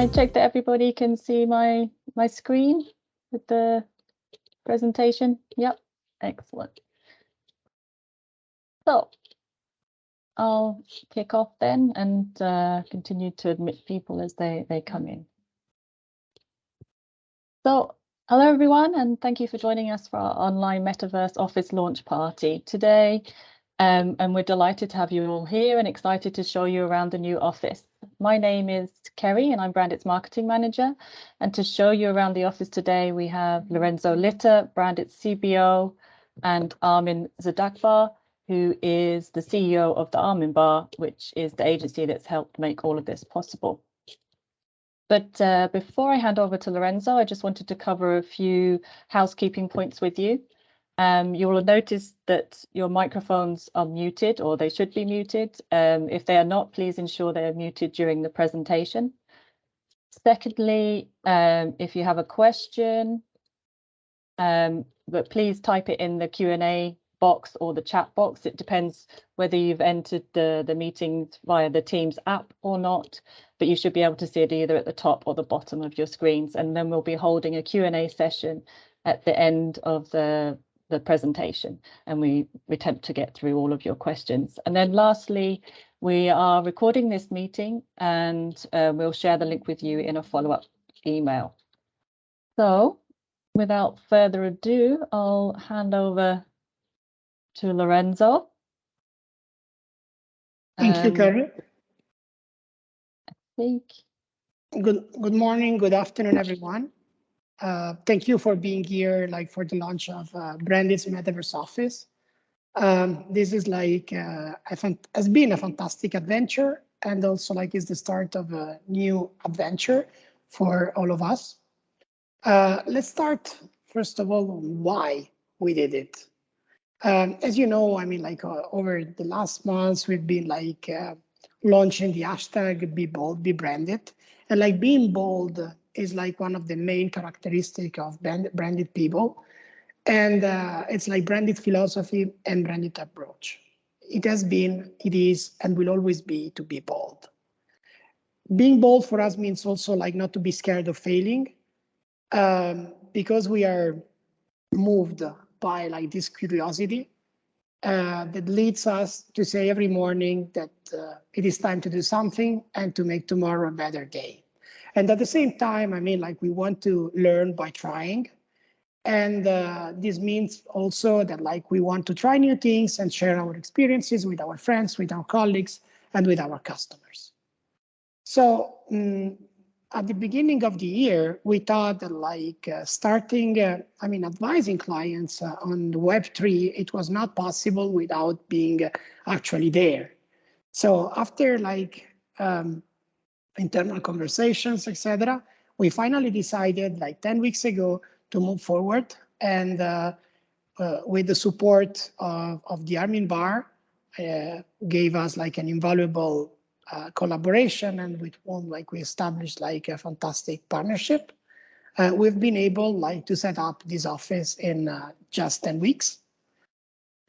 I check that everybody can see my screen with the presentation? Yep, excellent. So I'll kick off then and continue to admit people as they come in. So hello everyone, and thank you for joining us for our online Metaverse office launch party today. And we're delighted to have you all here and excited to show you around the new office. My name is Kerry and I'm Brandit's marketing manager. And to show you around the office today, we have Lorenzo Litter, Brandit's CBO, and Armin Zadakbar, who is the CEO of the Armin Bar, which is the agency that's helped make all of this possible. But before I hand over to Lorenzo, I just wanted to cover a few housekeeping points with you. You will notice that your microphones are muted, or they should be muted. If they are not, please ensure they are muted during the presentation. Secondly, if you have a question, but please type it in the Q&A box or the chat box. It depends whether you've entered the meetings via the Teams app or not, but you should be able to see it either at the top or the bottom of your screens. And then we'll be holding a Q&A session at the end of the presentation, and we attempt to get through all of your questions. And then lastly, we are recording this meeting, and we'll share the link with you in a follow-up email. So without further ado, I'll hand over to Lorenzo. Thank you, Kerry. Good morning, good afternoon, everyone. Thank you for being here, for the launch of Brandit's Metaverse office. This is has been a fantastic adventure, and also is the start of a new adventure for all of us. Let's start first of all why we did it. As you know, over the last months we've been launching the hashtag Be Bold, Be Branded, and being bold is one of the main characteristics of branded people. And it's branded philosophy and branded approach. It has been, it is, and will always be to be bold. Being bold for us means also not to be scared of failing, because we are moved by this curiosity that leads us to say every morning that it is time to do something and to make tomorrow a better day. And at the same time, we want to learn by trying. And this means also that we want to try new things and share our experiences with our friends, with our colleagues, and with our customers. So at the beginning of the year, we thought that starting, advising clients on Web3, it was not possible without being actually there. So after internal conversations, etc., we finally decided 10 weeks ago to move forward, and with the support of the Armin Bar, gave us an invaluable collaboration, and with whom we established a fantastic partnership. We've been able to set up this office in just 10 weeks.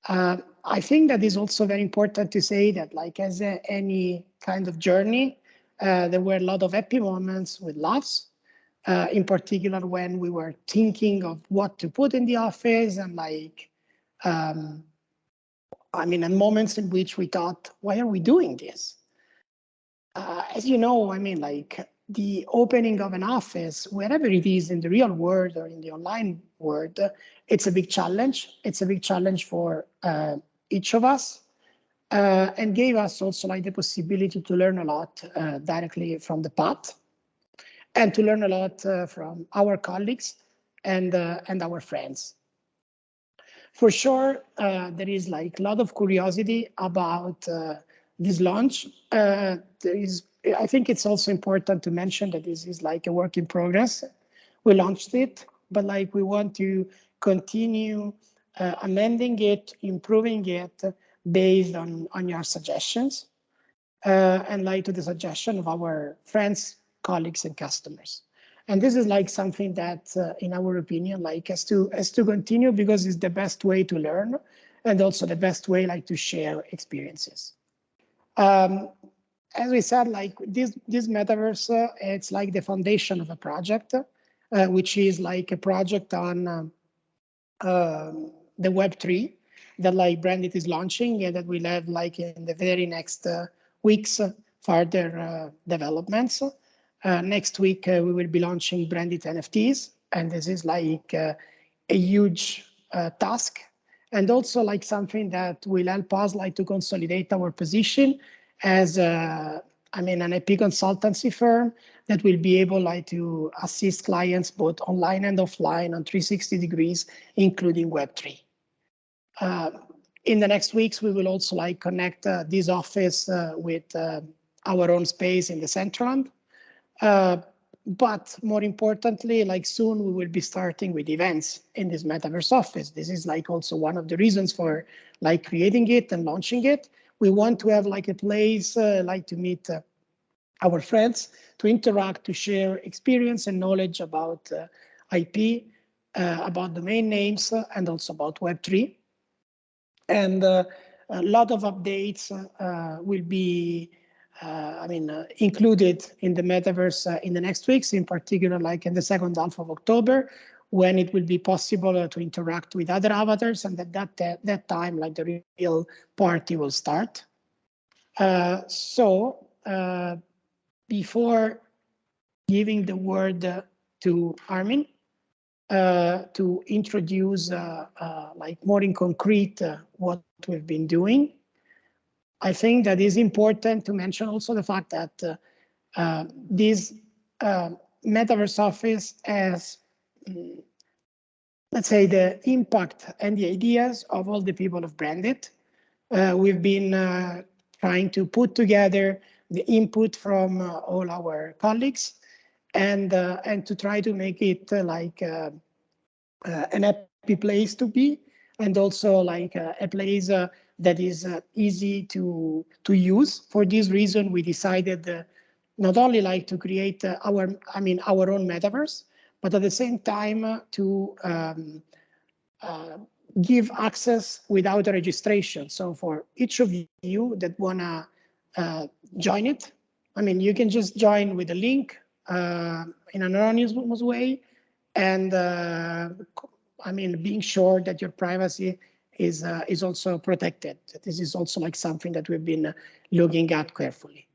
I think that is also very important to say that as any kind of journey, there were a lot of happy moments with laughs, in particular when we were thinking of what to put in the office, and and moments in which we thought, why are we doing this? As you know, the opening of an office, wherever it is in the real world or in the online world, it's a big challenge. It's a big challenge for each of us, and gave us also the possibility to learn a lot directly from the path, and to learn a lot from our colleagues and our friends. For sure, there is a lot of curiosity about this launch. I think it's also important to mention that this is a work in progress. We launched it, but we want to continue amending it, improving it based on your suggestions, and to the suggestion of our friends, colleagues, and customers. And this is something that, in our opinion, has to continue, because it's the best way to learn, and also the best way to share experiences. as we said, like this metaverse, it's like the foundation of a project, which is like a project on the Web3 that like Brandit is launching and that we'll have like in the very next weeks further developments. Next week, we will be launching Brandit NFTs, and this is like a huge task, and also like something that will help us like to consolidate our position as I mean an IP consultancy firm that will be able like to assist clients both online and offline on 360 degrees, including Web3. In the next weeks, we will also like connect this office with our own space in the Centraland. But more importantly, like soon we will be starting with events in this Metaverse office. This is like also one of the reasons for like creating it and launching it. We want to have like a place like to meet our friends, to interact, to share experience and knowledge about IP, about domain names, and also about Web3. And a lot of updates will be included in the metaverse in the next weeks, in particular, like in the second half of October, when it will be possible to interact with other avatars, and at that time, like the real party will start. So before giving the word to Armin, to introduce like more in concrete what we've been doing, I think that is important to mention also the fact that this Metaverse office has, let's say, the impact and the ideas of all the people of Brandit. We've been trying to put together the input from all our colleagues and to try to make it like an happy place to be, and also like a place that is easy to use. For this reason, we decided not only like to create our own metaverse, but at the same time to give access without a registration. So for each of you that wanna join it, I mean, you can just join with a link in an anonymous way, and I mean, being sure that your privacy is also protected. This is also like something that we've been looking at carefully.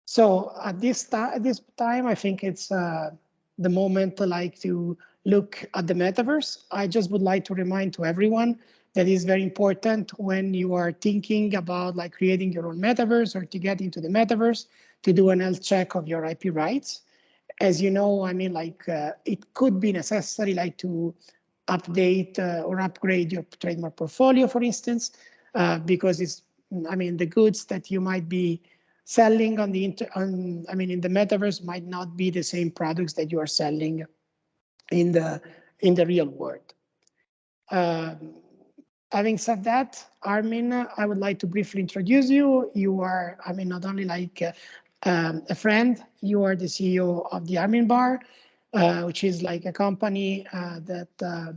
So at this time, I think it's the moment to like to look at the metaverse. I just would like to remind to everyone that is very important when you are thinking about like creating your own metaverse or to get into the metaverse, to do an health check of your IP rights. As you know, I mean, like it could be necessary like to update or upgrade your trademark portfolio, for instance, because it's, I mean, the goods that you might be selling on the in the metaverse might not be the same products that you are selling in the real world. Having said that, Armin, I would like to briefly introduce you. You are, I mean, not only like a friend, you are the CEO of the Armin Bar, which is like a company that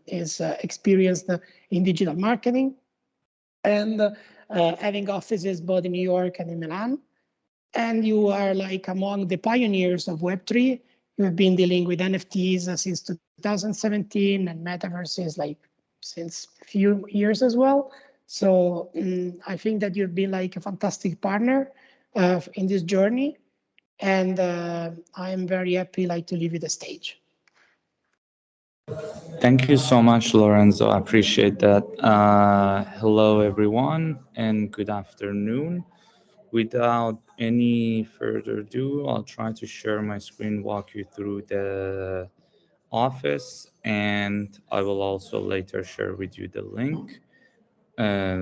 is experienced in digital marketing, and having offices both in New York and in Milan. And you are like among the pioneers of Web3. You've been dealing with NFTs since 2017, and metaverses like since a few years as well. So I think that you've been like a fantastic partner in this journey, and I am very happy like to leave you the stage. Thank you so much, Lorenzo. I appreciate that. Hello, everyone, and good afternoon. Without any further ado, I'll try to share my screen, walk you through the office, and I will also later share with you the link,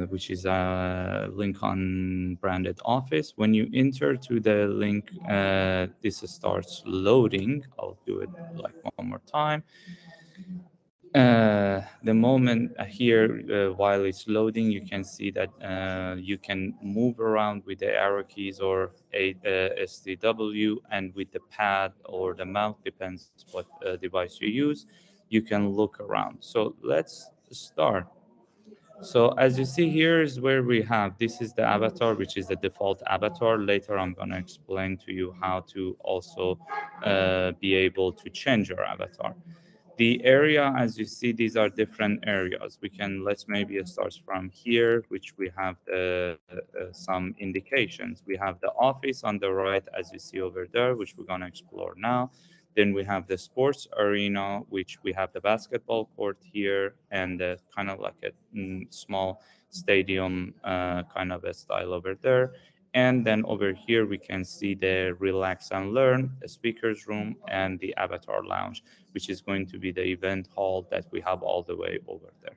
which is a link on Branded Office. When you enter to the link, this starts loading. I'll do it like one more time. The moment here, while it's loading, you can see that you can move around with the arrow keys or STW, and with the pad or the mouse, depends what device you use, you can look around. So let's start. So as you see here is where we have, this is the avatar, which is the default avatar. Later, I'm going to explain to you how to also be able to change your avatar. The area, as you see, these are different areas. We can, let's maybe start from here, which we have some indications. We have the office on the right, as you see over there, which we're going to explore now. Then we have the sports arena, which we have the basketball court here and kind of like a small stadium kind of a style over there. And then over here, we can see the relax and learn, the speakers room, and the avatar lounge, which is going to be the event hall that we have all the way over there.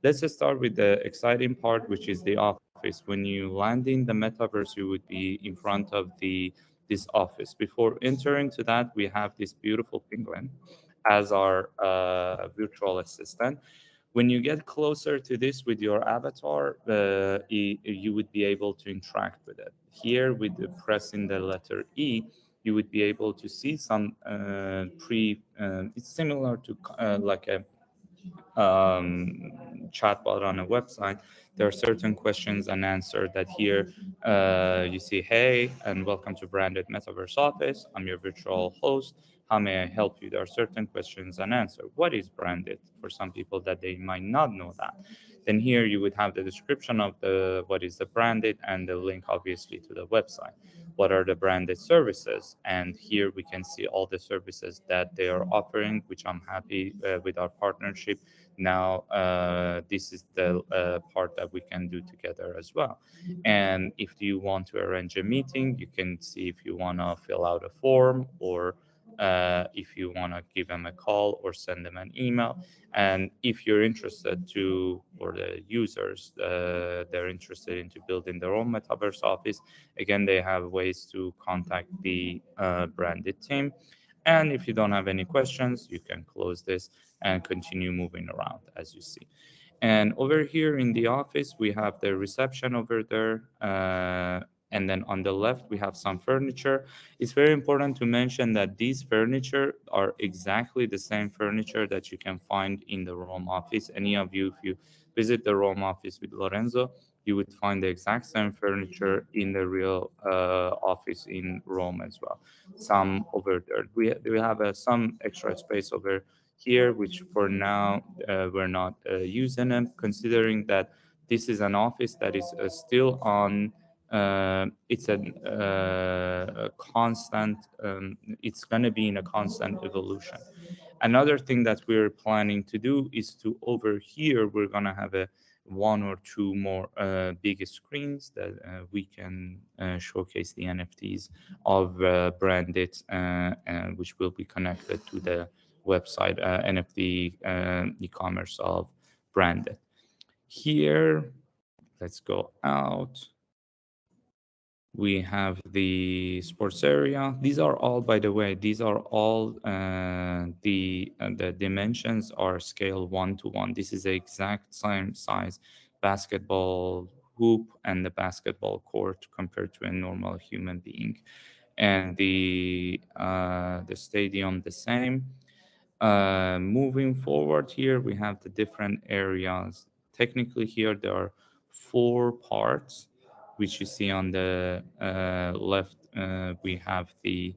Let's just start with the exciting part, which is the office. When you land in the metaverse, you would be in front of this office. Before entering to that, we have this beautiful penguin as our virtual assistant. When you get closer to this with your avatar, you would be able to interact with it. Here, with pressing the letter E, you would be able to see some it's similar to like a chatbot on a website. There are certain questions and answers that here you see, hey, and welcome to Branded Metaverse Office. I'm your virtual host. How may I help you? There are certain questions and answers. What is branded? For some people that they might not know that. Then here you would have the description of the what is the branded and the link obviously to the website. What are the branded services? And here we can see all the services that they are offering, which I'm happy with our partnership. Now this is the part that we can do together as well. And if you want to arrange a meeting, you can see if you want to fill out a form or if you want to give them a call or send them an email. And if you're interested to, or the users, they're interested into building their own metaverse office, again, they have ways to contact the branded team. And if you don't have any questions, you can close this and continue moving around as you see. And over here in the office, we have the reception over there. And then on the left, we have some furniture. It's very important to mention that these furniture are exactly the same furniture that you can find in the Rome office. Any of you, if you visit the Rome office with Lorenzo, you would find the exact same furniture in the real office in Rome as well. Some over there. We have some extra space over here, which for now we're not using them, considering that this is an office that is still on. It's a constant. It's going to be in a constant evolution. Another thing that we're planning to do is to over here we're going to have a one or two more big screens that we can showcase the NFTs of branded, which will be connected to the website NFT e-commerce of branded. Here, let's go out. We have the sports area. These are all, by the way, these are all the dimensions are scale 1:1. This is the exact same size basketball hoop and the basketball court compared to a normal human being, and the stadium the same. Moving forward here, we have the different areas. Technically here, there are 4 parts, which you see on the left. We have the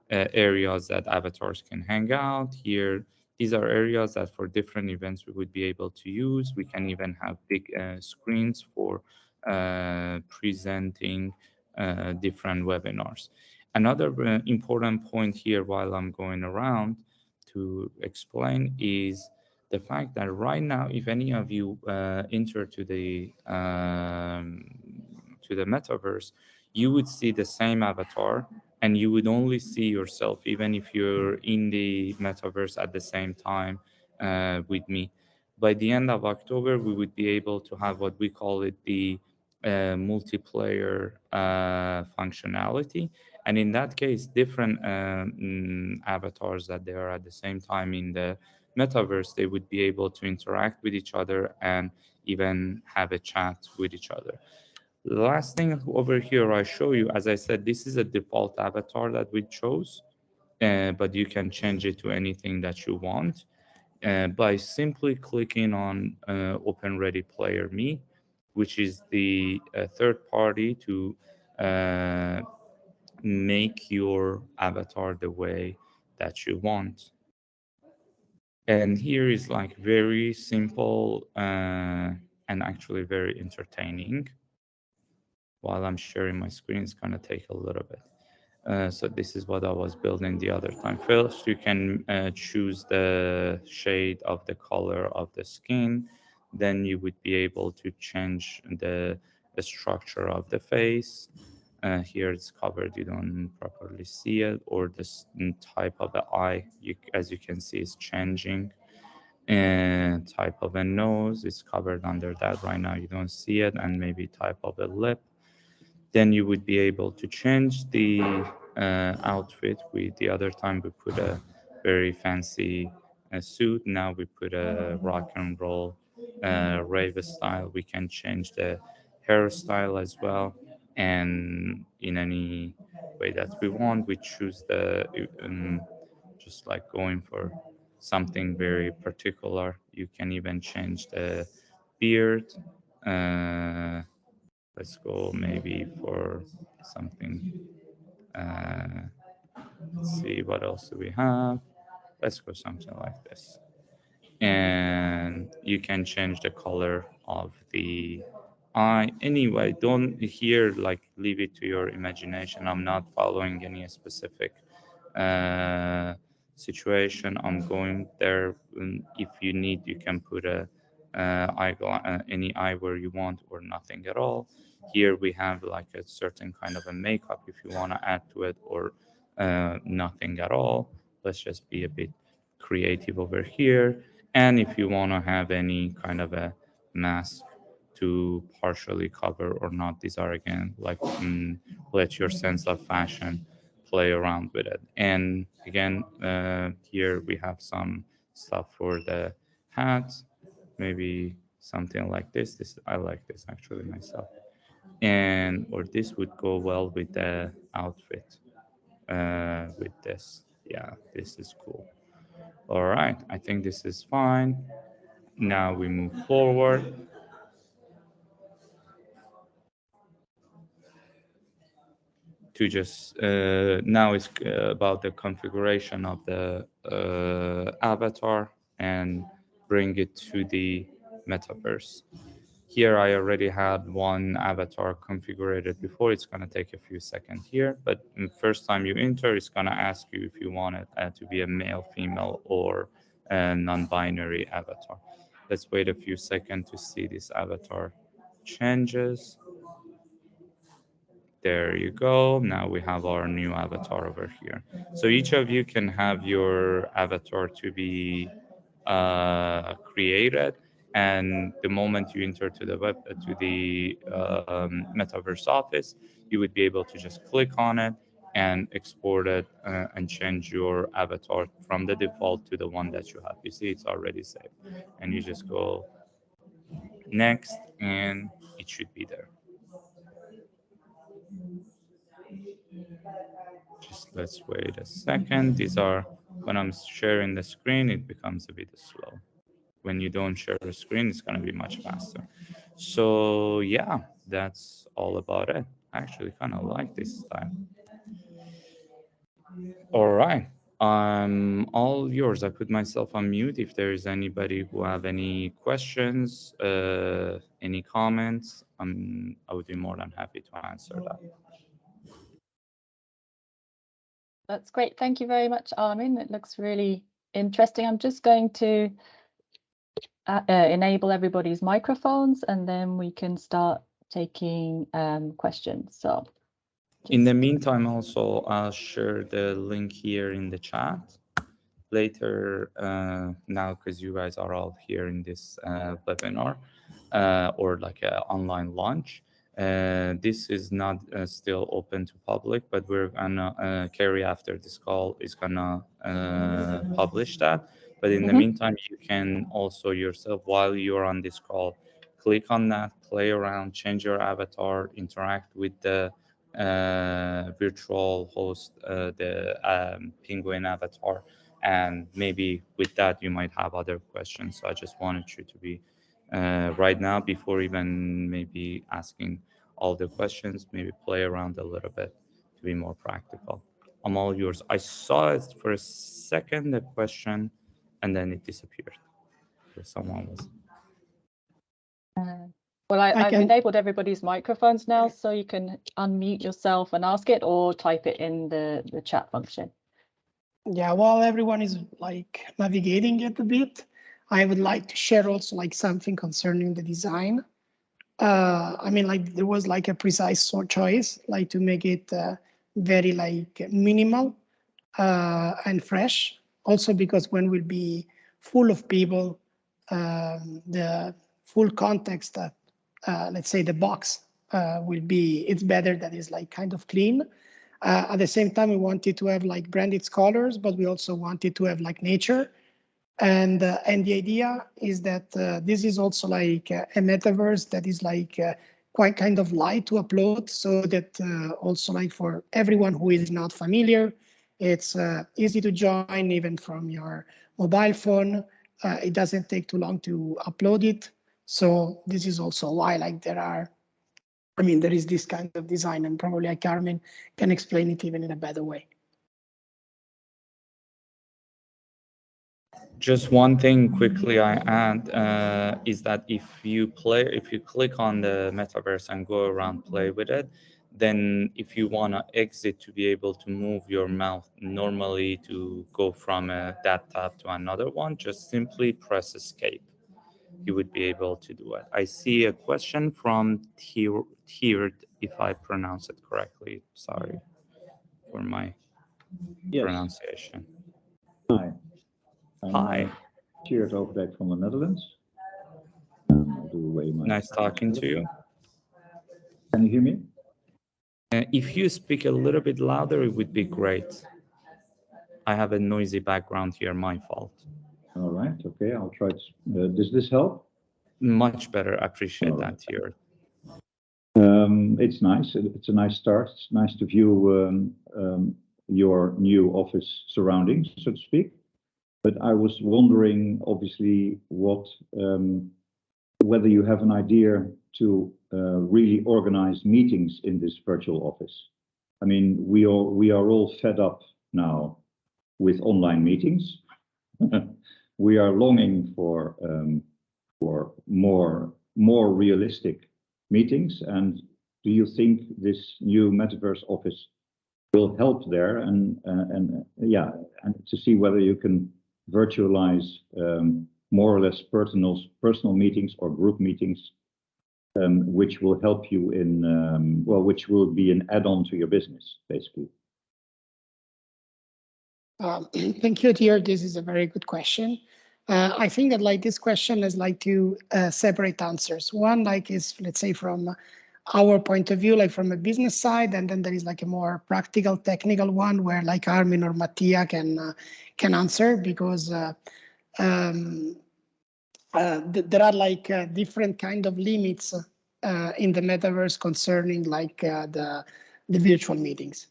areas that avatars can hang out here. These are areas that for different events we would be able to use. We can even have big screens for presenting different webinars. Another important point here while I'm going around to explain is the fact that right now, if any of you enter to the metaverse, you would see the same avatar and you would only see yourself, even if you're in the metaverse at the same time with me. By the end of October, we would be able to have what we call it the multiplayer functionality. And in that case, different avatars that they are at the same time in the metaverse, they would be able to interact with each other and even have a chat with each other. The last thing over here I show you, as I said, this is a default avatar that we chose, but you can change it to anything that you want. by simply clicking on Open Ready Player Me, which is the third party to uh, make your avatar the way that you want. And here is like very simple and actually very entertaining. While I'm sharing my screen, it's gonna take a little bit. So this is what I was building the other time. First, you can choose the shade of the color of the skin. Then you would be able to change the structure of the face. Here it's covered, you don't properly see it, or this type of the eye, as you can see, is changing. And type of a nose is covered under that right now, you don't see it, and maybe type of a lip. Then you would be able to change the outfit. We the other time we put a very fancy suit. Now we put a rock and roll rave style. We can change the hairstyle as well, and in any way that we want. We choose the just like going for something very particular. You can even change the beard. Uh, let's go maybe for something. Uh, let's see what else do we have. Let's go something like this. And you can change the color of the eye. Anyway, don't here like leave it to your imagination. I'm not following any specific uh, situation. I'm going there. If you need, you can put a any eye where you want or nothing at all. Here we have like a certain kind of a makeup if you want to add to it, or nothing at all. Let's just be a bit creative over here. And if you want to have any kind of a mask to partially cover or not, these are again like let your sense of fashion play around with it. And again, here we have some stuff for the hats, maybe something like this. This I like this actually myself, and or this would go well with the outfit. With this, yeah, this is cool. All right, I think this is fine. Now we move forward. To just now it's about the configuration of the avatar and bring it to the metaverse. Here I already had one avatar configured before. It's going to take a few seconds here, but the first time you enter, it's going to ask you if you want it to be a male, female, or a non-binary avatar. Let's wait a few seconds to see this avatar changes. There you go. Now we have our new avatar over here. So each of you can have your avatar to be created, and the moment you enter to the web to the Metaverse office, you would be able to just click on it and export it and change your avatar from the default to the one that you have. You see, it's already saved, and you just go next, and it should be there. Just let's wait a second. These are, when I'm sharing the screen, it becomes a bit slow. When you don't share the screen, it's going to be much faster. So yeah, that's all about it. I actually kind of like this style. All right. All yours. I put myself on mute. If there is anybody who have any questions, any comments, I would be more than happy to answer that. That's great. Thank you very much, Armin. It looks really interesting. I'm just going to enable everybody's microphones, and then we can start taking questions. So in the meantime, also, I'll share the link here in the chat later now, because you guys are all here in this webinar or like an online launch. This is not still open to public, but we're gonna Carrie after this call is gonna publish that. But in the meantime, you can also yourself, while you're on this call, click on that, play around, change your avatar, interact with the virtual host, the penguin avatar, and maybe with that you might have other questions. So I just wanted you to be right now, before even maybe asking all the questions, maybe play around a little bit to be more practical. I'm all yours. I saw it for a second, the question, and then it disappeared. So someone was. Well, I've can- enabled everybody's microphones now, so you can unmute yourself and ask it, or type it in the chat function. Yeah, while everyone is like navigating it a bit, I would like to share also like something concerning the design. I mean, like there was like a precise choice, like to make it very like minimal and fresh. Also because when we'll be full of people, the full context, let's say the box will be, it's better that is like kind of clean. At the same time, we wanted to have like branded colors, but we also wanted to have like nature. And the idea is that this is also like a metaverse that is like quite kind of light to upload, so that also like for everyone who is not familiar, it's easy to join even from your mobile phone. It doesn't take too long to upload it. So this is also why like there is this kind of design, and probably like Carmen can explain it even in a better way. Just one thing quickly I add is that if you click on the metaverse and go around, play with it, then if you want to exit to be able to move your mouth normally to go from that tab to another one, just simply press escape. You would be able to do it. I see a question from Tiered, if I pronounce it correctly. Sorry for my pronunciation. Hi. Hi. Cheers Overbeck from the Netherlands. I'll do away my Nice talking to you. Can you hear me? If you speak a little bit louder, it would be great. I have a noisy background here, my fault. All right, okay, I'll try to, does this help? Much better, appreciate that here. It's nice, it's a nice start. It's nice to view your new office surroundings, so to speak. But I was wondering, obviously, whether you have an idea to really organize meetings in this virtual office. I mean, we are all fed up now with online meetings. We are longing for more realistic meetings. And do you think this new Metaverse office will help there? And to see whether you can virtualize more or less personal meetings or group meetings, which will help you in which will be an add-on to your business, basically. Thank you, dear. This is a very good question. I think that like this question is like two separate answers. One like is, let's say, from our point of view, like from a business side, and then there is like a more practical, technical one where like Armin or Mattia can answer, because there are like different kind of limits in the metaverse concerning like the virtual meetings.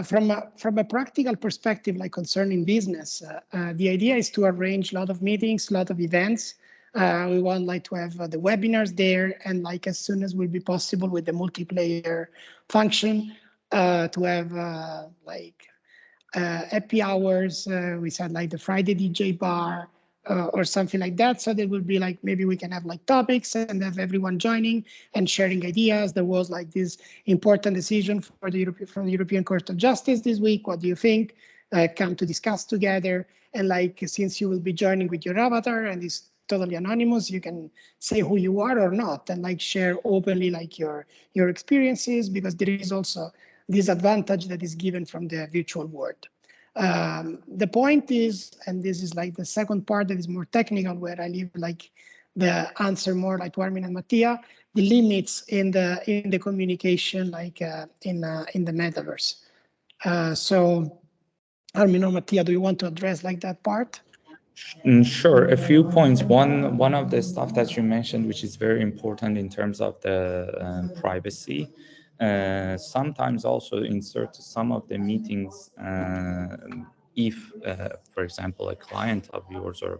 From a practical perspective, like concerning business, the idea is to arrange a lot of meetings, a lot of events. We want like to have the webinars there, and like as soon as will be possible with the multiplayer function, to have like happy hours. We said like the Friday DJ bar, or something like that. So there will be like, maybe we can have like topics and have everyone joining and sharing ideas. There was like this important decision from the European Court of Justice this week. What do you think? Come to discuss together. And like, since you will be joining with your avatar and it's totally anonymous, you can say who you are or not, and like share openly like your experiences, because there is also this advantage that is given from the virtual world. The point is, and this is like the second part that is more technical, where I leave like the answer more like to Armin and Mattia, the limits in the communication, like in the metaverse. So Armin or Mattia, do you want to address like that part? Sure, a few points. One of the stuff that you mentioned, which is very important in terms of the privacy. Sometimes also insert some of the meetings if, for example, a client of yours or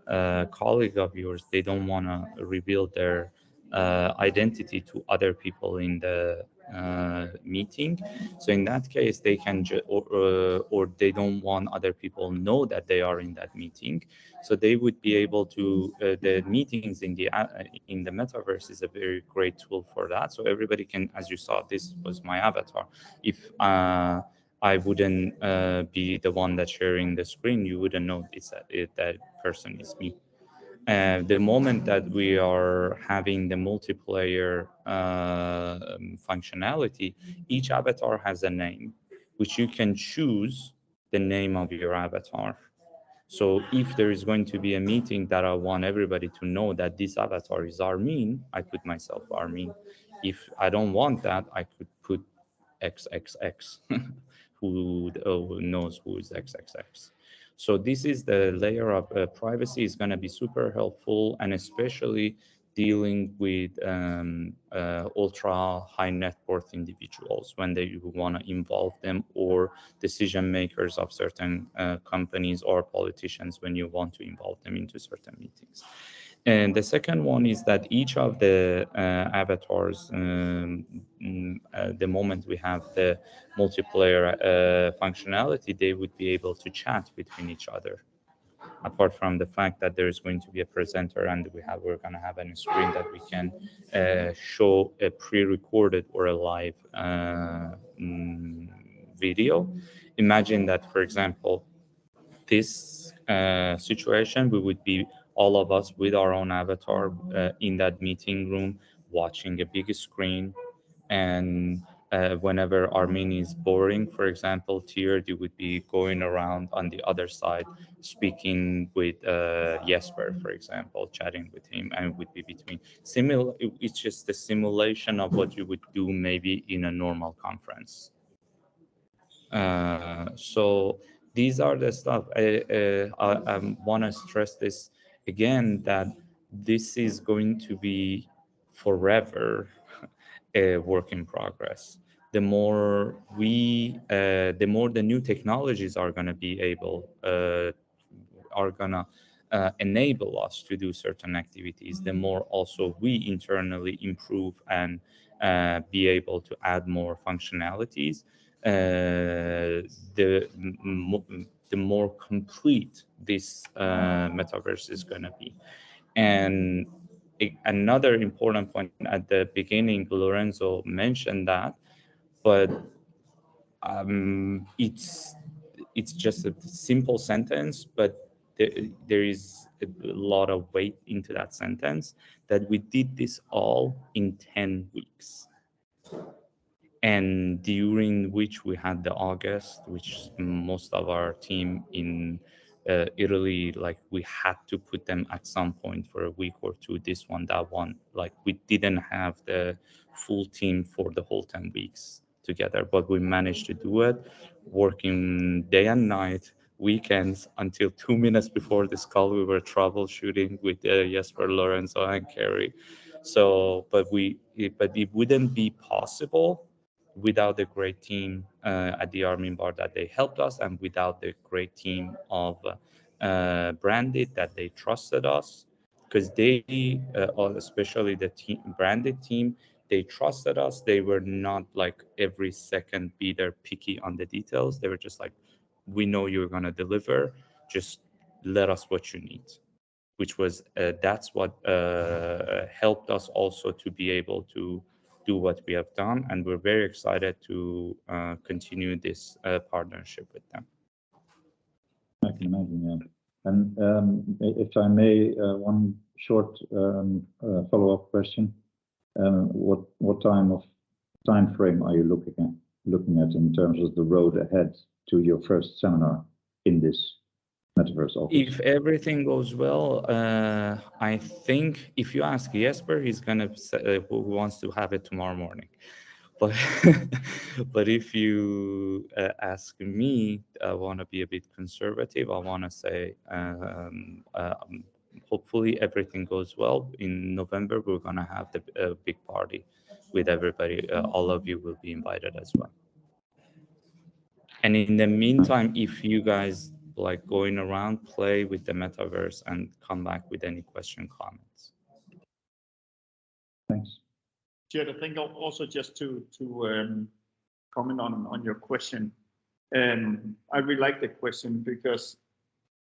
a colleague of yours, they don't want to reveal their identity to other people in the meeting. So in that case, they can or they don't want other people know that they are in that meeting. So they would be able to the meetings in the metaverse is a very great tool for that. So everybody can, as you saw, this was my avatar. If I wouldn't be the one that's sharing the screen, you wouldn't know that person is me. The moment that we are having the multiplayer functionality, each avatar has a name, which you can choose the name of your avatar. So if there is going to be a meeting that I want everybody to know that this avatar is Armin, I put myself Armin. If I don't want that, I could put XXX. Who knows who is XXX? So this is the layer of privacy is going to be super helpful, and especially dealing with ultra high net worth individuals when they want to involve them, or decision makers of certain companies, or politicians when you want to involve them into certain meetings. And the second one is that each of the avatars, the moment we have the multiplayer functionality, they would be able to chat between each other. Apart from the fact that there is going to be a presenter and we're going to have a screen that we can show a pre-recorded or a live video. Imagine that, for example, this situation, we would be all of us with our own avatar in that meeting room, watching a big screen. And whenever Armin is boring, for example, Tiered, you would be going around on the other side, speaking with Jesper, for example, chatting with him, and would be between similar. It's just a simulation of what you would do maybe in a normal conference. So these are the stuff. I want to stress this again, that this is going to be forever a work in progress. The more the more the new technologies are going to be able, are going to enable us to do certain activities, the more also we internally improve and be able to add more functionalities. The more complete this metaverse is going to be. And another important point at the beginning, Lorenzo mentioned that, but it's just a simple sentence, but there is a lot of weight into that sentence, that we did this all in 10 weeks. And during which we had the August, which most of our team in Italy, like we had to put them at some point for a week or two, this one, that one. Like we didn't have the full team for the whole 10 weeks together, but we managed to do it, working day and night, weekends, until 2 minutes before this call, we were troubleshooting with Jesper, Lorenzo, and Kerry. So, but it wouldn't be possible without the great team at the Armin Bar that they helped us, and without the great team of Branded that they trusted us, because they, especially the team, Branded team, they trusted us. They were not like every second be there picky on the details. They were just like, we know you're gonna deliver. Just let us what you need, which was that's what helped us also to be able to do what we have done, and we're very excited to continue this partnership with them. I can imagine, yeah. And if I may, one short follow-up question: what time frame are you looking at in terms of the road ahead to your first seminar in this Metaverse office? If everything goes well, I think if you ask Jesper, he's gonna say, who wants to have it tomorrow morning. But but if you ask me, I want to be a bit conservative. I want to say, hopefully everything goes well. In November, we're gonna have the big party with everybody. All of you will be invited as well. And in the meantime, if you guys like going around, play with the metaverse and come back with any comments. Thanks. Jed, I think also just to comment on your question, I really like the question because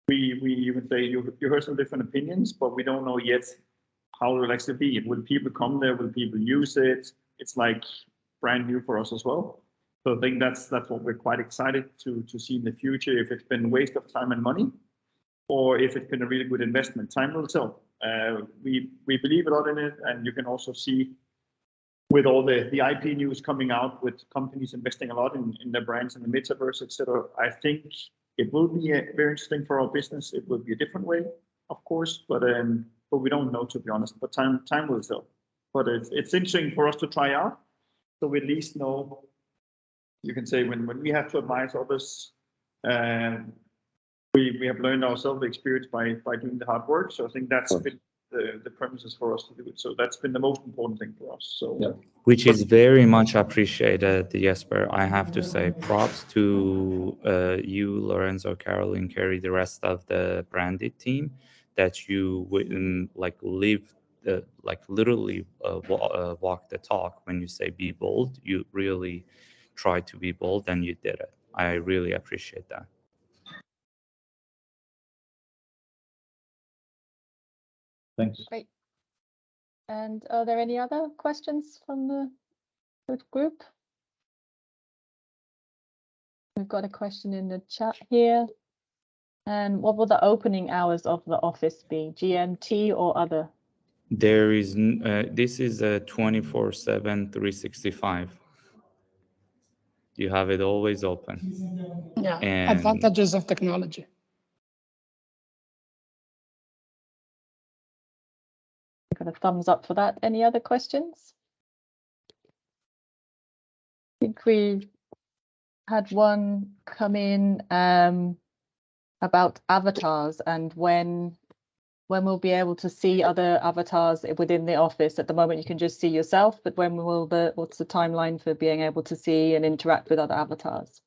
we even say you heard some different opinions, but we don't know yet how it will actually be. Will people come there? Will people use it? It's like brand new for us as well. So I think that's what we're quite excited to see in the future, if it's been a waste of time and money, or if it's been a really good investment. Time will tell. We believe a lot in it, and you can also see with all the IP news coming out, with companies investing a lot in their brands in the metaverse, etc. I think it will be very interesting for our business. It will be a different way, of course, but we don't know, to be honest. But time will tell. But it's interesting for us to try out, so we at least know. You can say when we have to advise others, we have learned ourselves the experience by doing the hard work. So I think that's been the premises for us to do it. So that's been the most important thing for us. So yeah. Which is very much appreciated, Jesper. I have to say props to you, Lorenzo, Caroline, Carrie, the rest of the branded team, that you like live like literally walk the talk. When you say be bold, you really try to be bold, and you did it. I really appreciate that. Thanks. Great. And are there any other questions from the group? We've got a question in the chat here. And what will the opening hours of the office be? GMT or other? There is this is a 24/7, 365. You have it always open. Yeah, And advantages of technology. Got a thumbs up for that. Any other questions? I think we had one come in about avatars and when we'll be able to see other avatars within the office. At the moment, you can just see yourself, but what's the timeline for being able to see and interact with other avatars?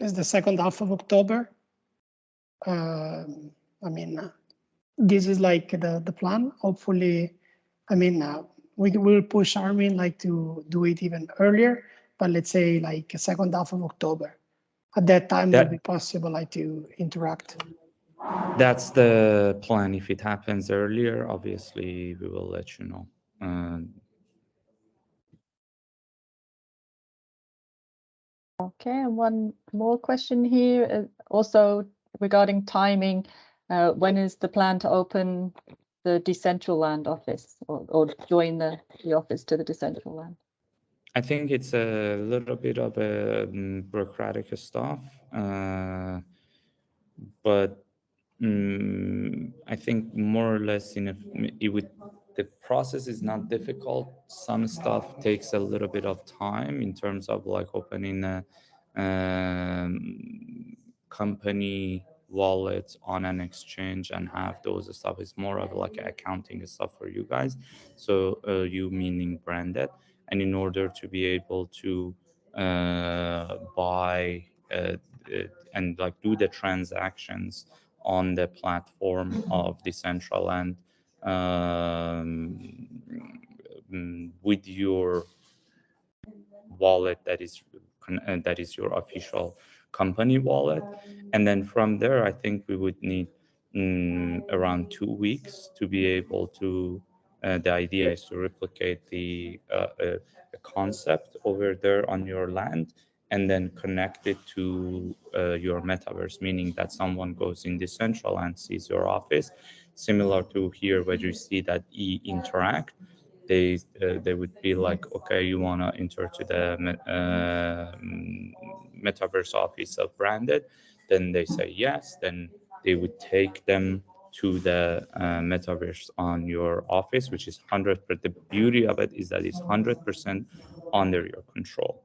It's the second half of October. I mean, this is like the plan. Hopefully, I mean, we will push Armin like to do it even earlier, but let's say like second half of October. At that time, it will be possible like to interact. That's the plan. If it happens earlier, obviously we will let you know. Okay, and one more question here, also regarding timing. When is the plan to open the Decentraland office, or join the office to the Decentraland? I think it's a little bit of a bureaucratic stuff, but I think more or less the process is not difficult. Some stuff takes a little bit of time in terms of like opening a company wallet on an exchange and have those stuff. It's more of like accounting stuff for you guys. So you meaning branded, and in order to be able to buy and like do the transactions on the platform of Decentraland with your wallet that is your official company wallet, and then from there I think we would need around 2 weeks to be able to the idea is to replicate the concept over there on your land and then connect it to your metaverse, meaning that someone goes in Decentraland, sees your office, similar to here where you see that interact. They would be like, okay, you want to enter to the metaverse office of branded, then they say yes, then they would take them to the metaverse on your office, which is 100%. The beauty of it is that it's 100% under your control.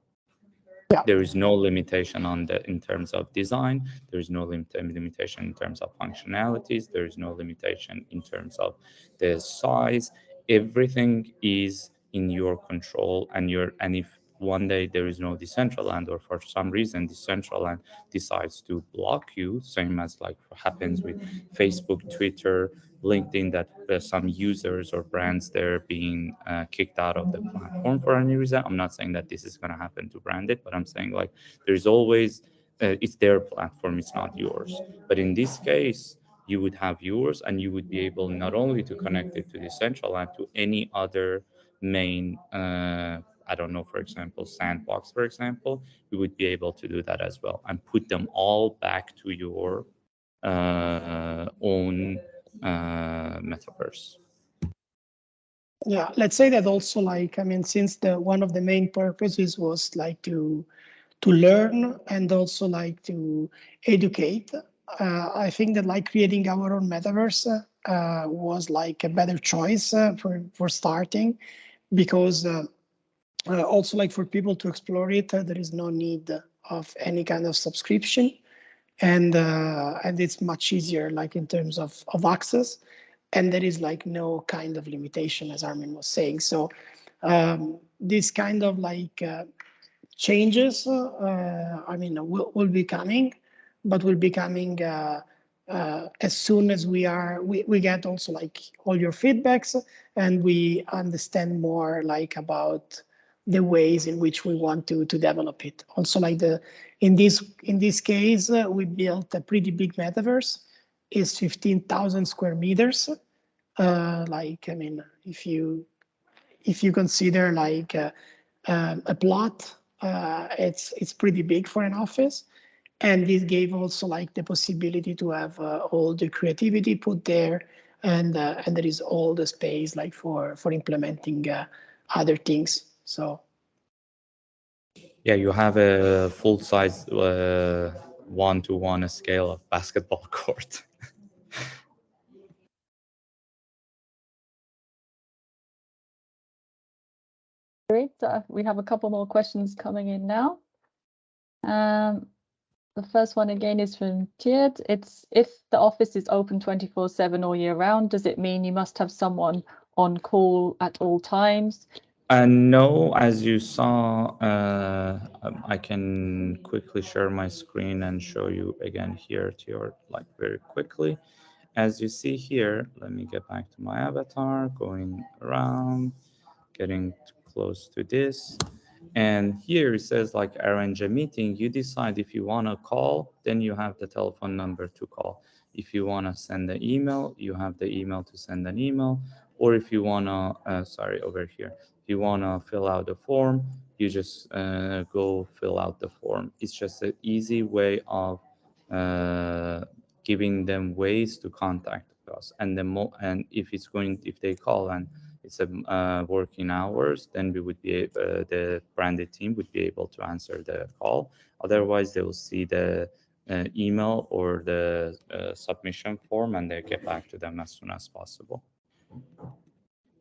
Yeah. There is no limitation in terms of design. There is no limitation in terms of functionalities. There is no limitation in terms of the size. Everything is in your control, and if one day there is no Decentraland, or for some reason Decentraland decides to block you, same as like what happens with Facebook, Twitter, LinkedIn, that some users or brands they're being kicked out of the platform for any reason. I'm not saying that this is going to happen to Branded, but I'm saying like there's always it's their platform, it's not yours. But in this case, you would have yours, and you would be able not only to connect it to Decentraland, to any other main I don't know, for example, Sandbox, for example, you would be able to do that as well and put them all back to your own metaverse. Yeah, let's say that also, like, I mean, since the one of the main purposes was like to learn and also like to educate, I think that like creating our own metaverse was like a better choice for starting, because also like for people to explore it, there is no need of any kind of subscription, and it's much easier like in terms of access, and there is like no kind of limitation, as Armin was saying. So this kind of like changes, I mean, will be coming, but will be coming as soon as we get also like all your feedbacks, and we understand more like about the ways in which we want to develop it. Also, like in this case, we built a pretty big metaverse. It's 15,000 square meters. Like, I mean, if you consider like a plot, it's pretty big for an office, and this gave also like the possibility to have all the creativity put there, and there is all the space like for implementing other things. So Yeah, you have a full size one-to-one scale of basketball court. Great. We have a couple more questions coming in now. The first one again is from Tiered. It's, if the office is open 24/7 all year round, does it mean you must have someone on call at all times? No, as you saw, I can quickly share my screen and show you again here to your, like, very quickly. As you see here, let me get back to my avatar, going around, getting close to this. And here it says like arrange a meeting. You decide if you want to call, then you have the telephone number to call. If you want to send an email, you have the email to send an email. Or if you want to, sorry, over here, if you want to fill out the form, you just go fill out the form. It's just an easy way of giving them ways to contact us. And and if they call and it's a working hours, then we would be the Branded team would be able to answer the call. Otherwise, they will see the email or the submission form, and they get back to them as soon as possible.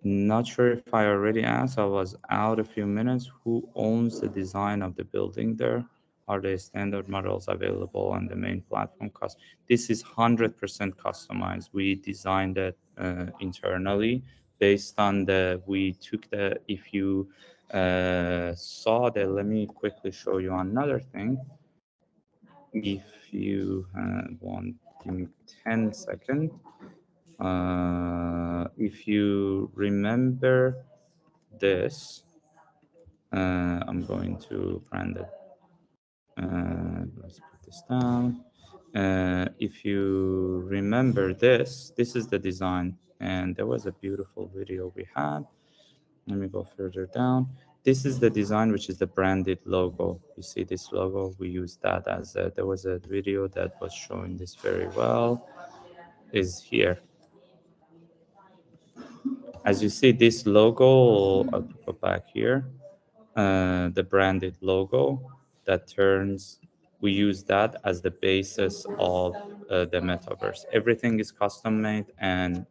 Not sure if I already asked. I was out a few minutes. Who owns the design of the building there? Are there standard models available on the main platform? This is 100% customized. We designed it internally based on we took if you saw that, let me quickly show you another thing. If you want, give me 10 seconds. If you remember this, I'm going to brand it. Let's put this down. If you remember this is the design, and there was a beautiful video we had. Let me go further down. This is the design, which is the branded logo. You see this logo? We use that as there was a video that was showing this very well. Is here. As you see, this logo, I'll go back here, the branded logo that turns, we use that as the basis of the metaverse. Everything is custom made, and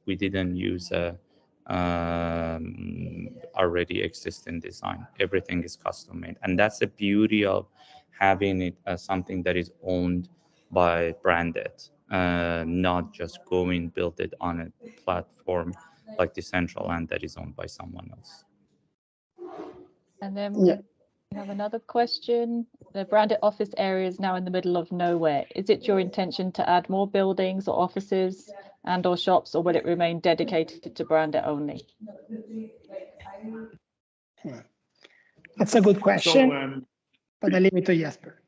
we didn't use a already existing design. Everything is custom made, and that's the beauty of having it as something that is owned by Branded, not just going build it on a platform like the central land that is owned by someone else. And then Yeah. we have another question. The branded office area is now in the middle of nowhere. Is it your intention to add more buildings or offices and or shops, or will it remain dedicated to branded only? That's a good question, So, but I leave it to Jesper.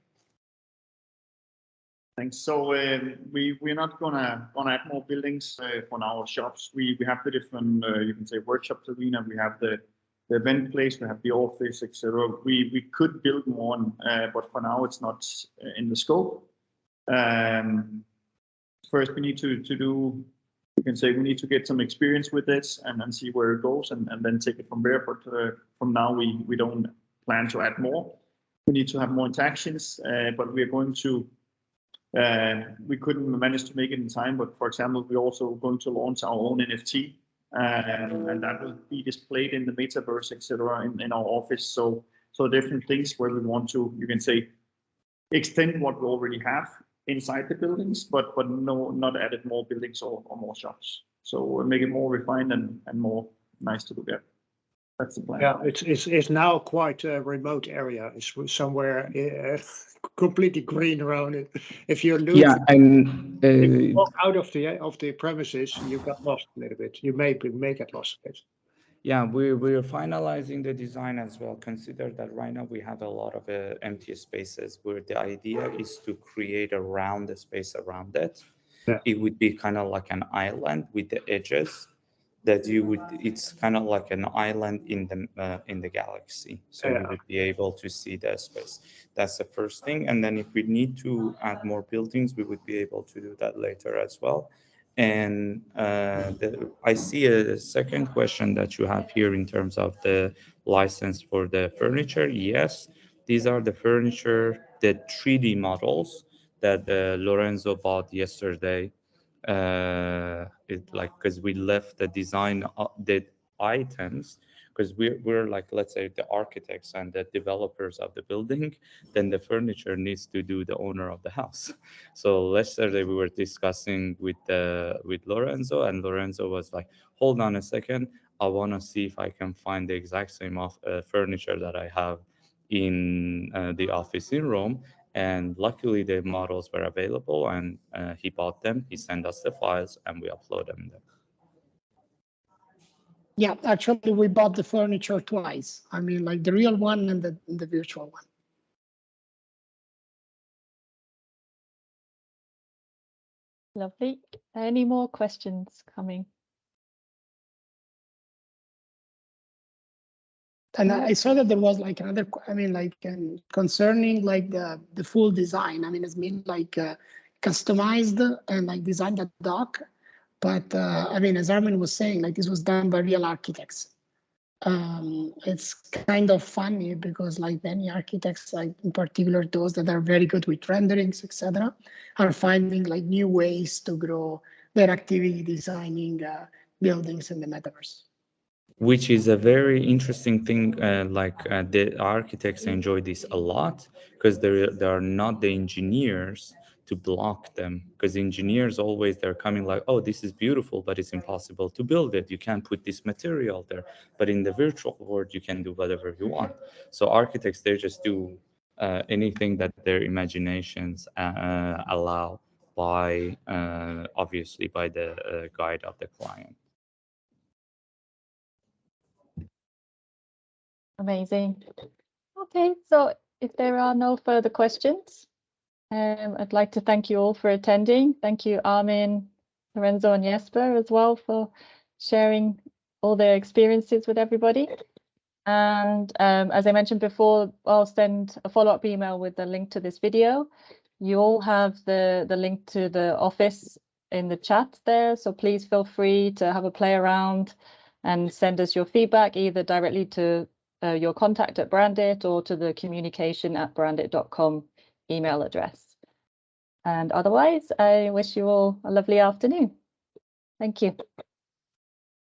thanks. So we're not gonna add more buildings for our shops. We have the different you can say workshops arena. We have the event place. We have the office, etc. We could build more, but for now it's not in the scope. First, we need to do. You can say we need to get some experience with this and see where it goes, and then take it from there. But from now, we don't plan to add more. We need to have more interactions, but we are going to. We couldn't manage to make it in time, but for example, we're also going to launch our own NFT, and that will be displayed in the Metaverse, etc., in our office. So different things where we want to, you can say, extend what we already have inside the buildings, but no, not added more buildings or more shops. So make it more refined and more nice to look at. That's the plan. Yeah, it's now quite a remote area. It's somewhere completely green around it. If you lose, Yeah, and if you walk out of the premises, you got lost a little bit. You may get lost a bit. yeah, we're finalizing the design as well. Consider that right now we have a lot of empty spaces where the idea is to create a round space around it. Yeah. It would be kind of like an island with the edges that you would. It's kind of like an island in the galaxy, so you Yeah. would be able to see the space. That's the first thing, and then if we need to add more buildings, we would be able to do that later as well. And I see a second question that you have here in terms of the license for the furniture. Yes, these are the furniture, the 3D models that Lorenzo bought yesterday. Because we left the design, the items, because we're like, let's say, the architects and the developers of the building, then the furniture needs to do the owner of the house. So yesterday we were discussing with Lorenzo, and Lorenzo was like, hold on a second, I want to see if I can find the exact same furniture that I have in the office in Rome. And luckily the models were available, and he bought them, he sent us the files, and we upload them there. Yeah, actually, we bought the furniture twice. I mean, like the real one and the virtual one. Lovely. Any more questions coming? And I saw that there was like another, I mean, like concerning like the full design. I mean, it's been like customized and like designed ad hoc. But I mean, as Armin was saying, like this was done by real architects. It's kind of funny because like many architects, like in particular those that are very good with renderings, etc., are finding like new ways to grow their activity designing buildings in the metaverse. Which is a very interesting thing. The architects enjoy this a lot because they are not the engineers to block them, because engineers always, they're coming like, oh, this is beautiful, but it's impossible to build it, you can't put this material there. But in the virtual world you can do whatever you want. So architects, they just do anything that their imaginations allow, by obviously by the guide of the client. Amazing. Okay, so if there are no further questions, I'd like to thank you all for attending. Thank you, Armin, Lorenzo, and Jesper as well for sharing all their experiences with everybody. And as I mentioned before, I'll send a follow-up email with the link to this video. You all have the link to the office in the chat there, so please feel free to have a play around and send us your feedback either directly to your contact at Brandit or to the communication@brandit.com email address. And otherwise, I wish you all a lovely afternoon. Thank you.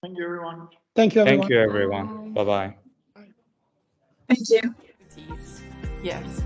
Thank you, everyone. Thank you, everyone. Thank you, everyone. Bye-bye. Thank you. Yes.